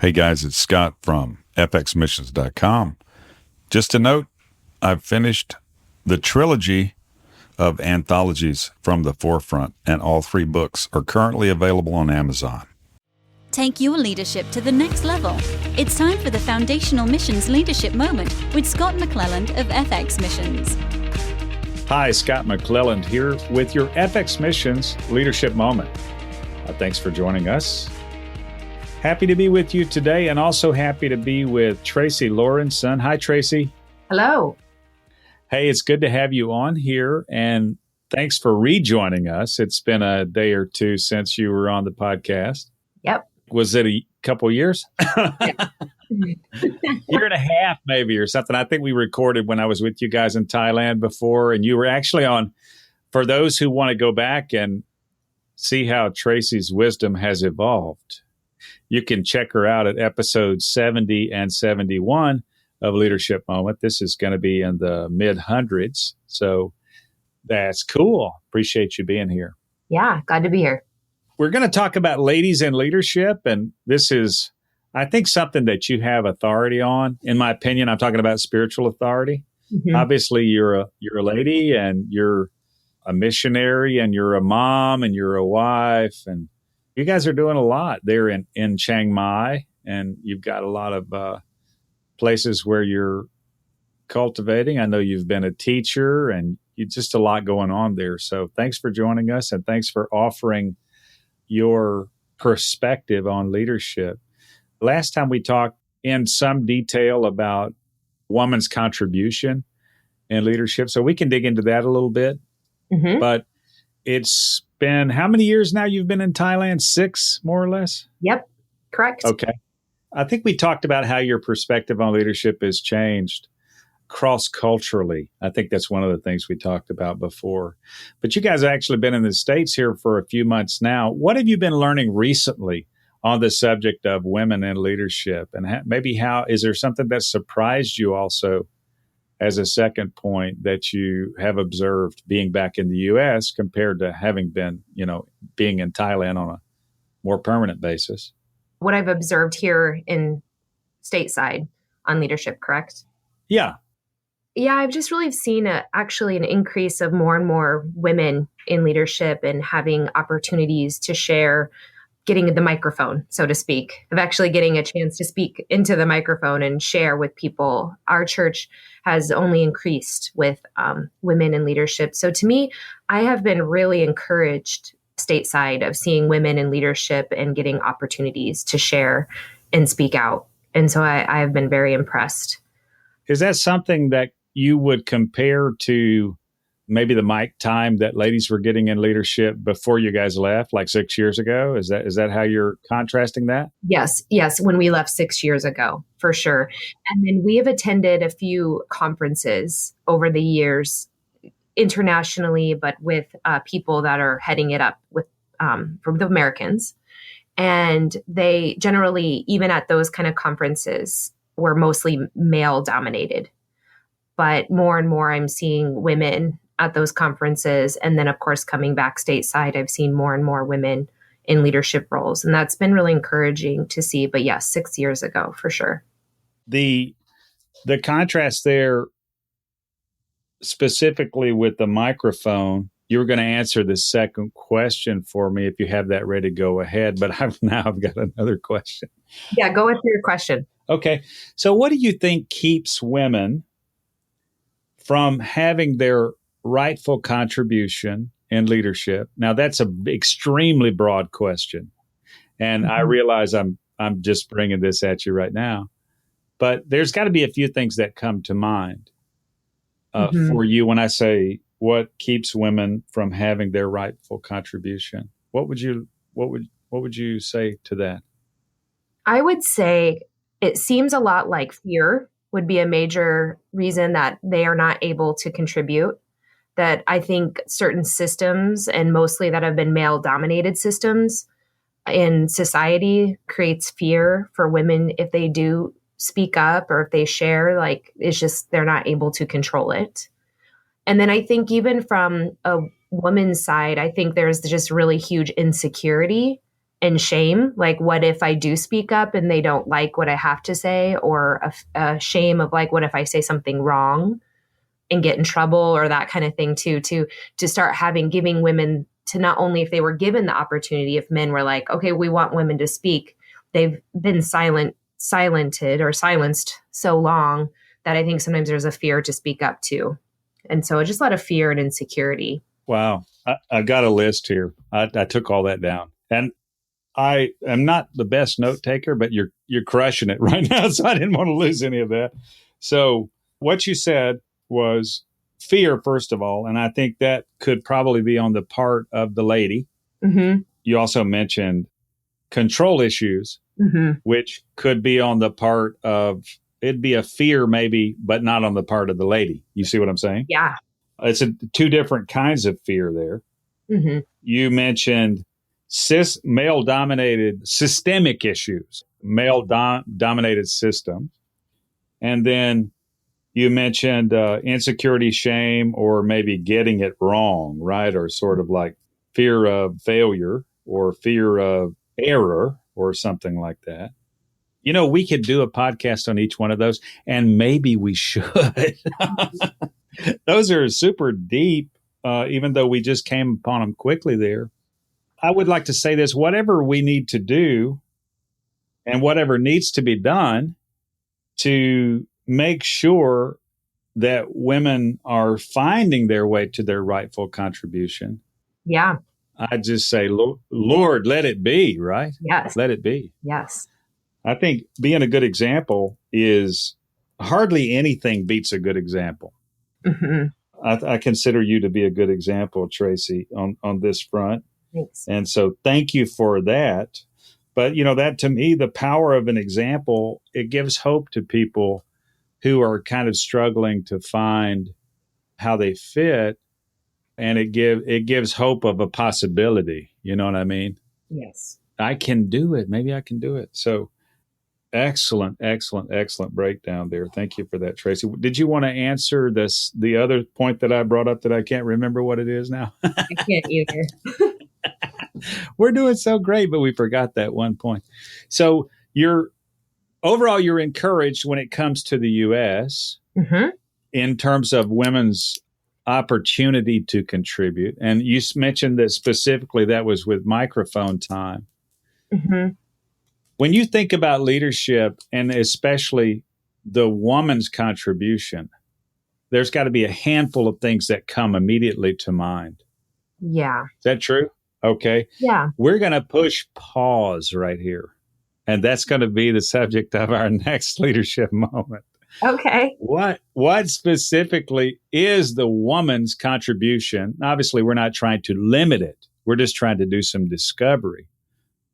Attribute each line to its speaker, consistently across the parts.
Speaker 1: Hey guys, it's Scott from fxmissions.com. Just a note, I've finished the trilogy of anthologies from the forefront, and all 3 books are currently available on Amazon.
Speaker 2: Take your leadership to the next level. It's time for the Foundational Missions Leadership Moment with Scott McClelland of FX Missions.
Speaker 3: Hi, Scott McClelland here with your FX Missions Leadership Moment. Thanks for joining us. Happy to be with you today, and also happy to be with Tracy Lorensen. Hi, Tracy.
Speaker 4: Hello.
Speaker 3: Hey, it's good to have you on here, and thanks for rejoining us. It's been a day or two since you were on the podcast.
Speaker 4: Yep.
Speaker 3: Was it a couple years?
Speaker 4: Yeah.
Speaker 3: Year and a half, maybe, or something. I think we recorded when I was with you guys in Thailand before, and you were actually on. For those who want to go back and see how Tracy's wisdom has evolved, you can check her out at episodes 70 and 71 of Leadership Moment. This is going to be in the mid-hundreds, so that's cool. Appreciate you being here.
Speaker 4: Yeah, glad to be here.
Speaker 3: We're going to talk about ladies in leadership, and this is, I think, something that you have authority on. In my opinion, I'm talking about spiritual authority. Mm-hmm. Obviously, you're a lady, and you're a missionary, and you're a mom, and you're a wife, and you guys are doing a lot there in Chiang Mai, and you've got a lot of places where you're cultivating. I know you've been a teacher, and you just a lot going on there. So thanks for joining us, and thanks for offering your perspective on leadership. Last time we talked in some detail about woman's contribution in leadership, so we can dig into that a little bit. Mm-hmm. But it's been how many years now you've been in Thailand? 6, more or less?
Speaker 4: Yep, correct.
Speaker 3: Okay. I think we talked about how your perspective on leadership has changed cross-culturally. I think that's one of the things we talked about before. But you guys have actually been in the States here for a few months now. What have you been learning recently on the subject of women in leadership? And is there something that surprised you also as a second point that you have observed being back in the U.S. compared to having been, being in Thailand on a more permanent basis?
Speaker 4: What I've observed here in stateside on leadership, correct?
Speaker 3: Yeah.
Speaker 4: Yeah, I've just really seen actually an increase of more and more women in leadership and having opportunities to share, getting the microphone, so to speak, of actually getting a chance to speak into the microphone and share with people. Our church has only increased with women in leadership. So to me, I have been really encouraged stateside of seeing women in leadership and getting opportunities to share and speak out. And so I have been very impressed.
Speaker 3: Is that something that you would compare to maybe the mic time that ladies were getting in leadership before you guys left, like 6 years ago? Is that how you're contrasting that?
Speaker 4: Yes. When we left 6 years ago, for sure. And then we have attended a few conferences over the years internationally, but with people that are heading it up with from the Americans. And they generally, even at those kind of conferences, were mostly male dominated. But more and more, I'm seeing women at those conferences. And then, of course, coming back stateside, I've seen more and more women in leadership roles. And that's been really encouraging to see. But yes, 6 years ago, for sure.
Speaker 3: The contrast there, specifically with the microphone, you were going to answer the second question for me. If you have that ready, go ahead. But I've got another question.
Speaker 4: Yeah, go with your question.
Speaker 3: Okay. So what do you think keeps women from having their rightful contribution in leadership? Now, that's an extremely broad question. And I realize I'm just bringing this at you right now. But there's got to be a few things that come to mind for you when I say what keeps women from having their rightful contribution. What would you say to that?
Speaker 4: I would say it seems a lot like fear would be a major reason that they are not able to contribute. That I think certain systems, and mostly that have been male-dominated systems in society, creates fear for women if they do speak up or if they share, like it's just they're not able to control it. And then I think even from a woman's side, I think there's just really huge insecurity and shame. Like, what if I do speak up and they don't like what I have to say, or a shame of like, what if I say something wrong and get in trouble, or that kind of thing too, to start giving women, to not only if they were given the opportunity, if men were like, okay, we want women to speak, they've been silenced or silenced so long that I think sometimes there's a fear to speak up too. And so just a lot of fear and insecurity.
Speaker 3: Wow. I've got a list here. I took all that down. And I am not the best note taker, but you're crushing it right now. So I didn't want to lose any of that. So what you said was fear, first of all. And I think that could probably be on the part of the lady.
Speaker 4: Mm-hmm.
Speaker 3: You also mentioned control issues,
Speaker 4: mm-hmm.
Speaker 3: which could be on the part of, it'd be a fear maybe, but not on the part of the lady. You see what I'm saying?
Speaker 4: Yeah.
Speaker 3: It's two different kinds of fear there.
Speaker 4: Mm-hmm.
Speaker 3: You mentioned male-dominated systemic issues, male-dominated systems. And then you mentioned insecurity, shame, or maybe getting it wrong, right? Or sort of like fear of failure or fear of error or something like that. You know, we could do a podcast on each one of those, and maybe we should. Those are super deep, even though we just came upon them quickly there. I would like to say this: whatever we need to do and whatever needs to be done to make sure that women are finding their way to their rightful contribution.
Speaker 4: Yeah.
Speaker 3: I just say, Lord, let it be, right?
Speaker 4: Yes.
Speaker 3: Let it be.
Speaker 4: Yes.
Speaker 3: I think being a good example is hardly anything beats a good example.
Speaker 4: Mm-hmm.
Speaker 3: I consider you to be a good example, Tracy, on this front.
Speaker 4: Thanks.
Speaker 3: And so thank you for that. But, you know, that to me, the power of an example, it gives hope to people who are kind of struggling to find how they fit. And it gives hope of a possibility. You know what I mean?
Speaker 4: Yes.
Speaker 3: I can do it. Maybe I can do it. So excellent breakdown there. Thank you for that, Tracy. Did you want to answer the other point that I brought up that I can't remember what it is now?
Speaker 4: I can't either.
Speaker 3: We're doing so great, but we forgot that one point. So you're encouraged when it comes to the U.S.
Speaker 4: Mm-hmm.
Speaker 3: in terms of women's opportunity to contribute. And you mentioned that specifically that was with microphone time.
Speaker 4: Mm-hmm.
Speaker 3: When you think about leadership, and especially the woman's contribution, there's got to be a handful of things that come immediately to mind.
Speaker 4: Yeah.
Speaker 3: Is that true? Okay.
Speaker 4: Yeah.
Speaker 3: We're going to push pause right here. And that's going to be the subject of our next leadership moment.
Speaker 4: Okay.
Speaker 3: What specifically is the woman's contribution? Obviously, we're not trying to limit it. We're just trying to do some discovery.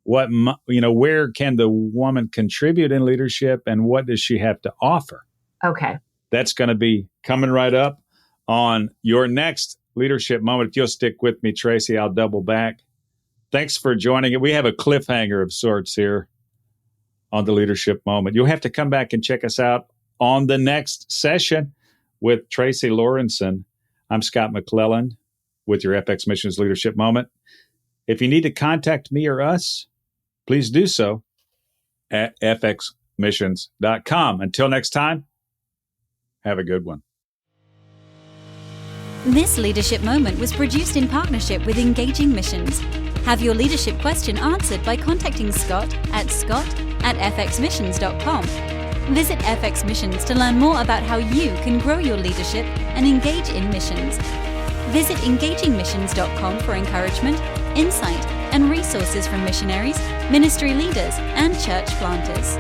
Speaker 3: Where can the woman contribute in leadership, and what does she have to offer?
Speaker 4: Okay.
Speaker 3: That's going to be coming right up on your next leadership moment. If you'll stick with me, Tracy, I'll double back. Thanks for joining it. We have a cliffhanger of sorts here on the leadership moment. You'll have to come back and check us out on the next session with Tracy Lorensen. I'm Scott McClelland with your FX Missions Leadership Moment. If you need to contact me or us, please do so at fxmissions.com. Until next time, have a good one.
Speaker 2: This leadership moment was produced in partnership with Engaging Missions. Have your leadership question answered by contacting Scott at fxmissions.com. Visit FX Missions to learn more about how you can grow your leadership and engage in missions. Visit engagingmissions.com for encouragement, insight, and resources from missionaries, ministry leaders, and church planters.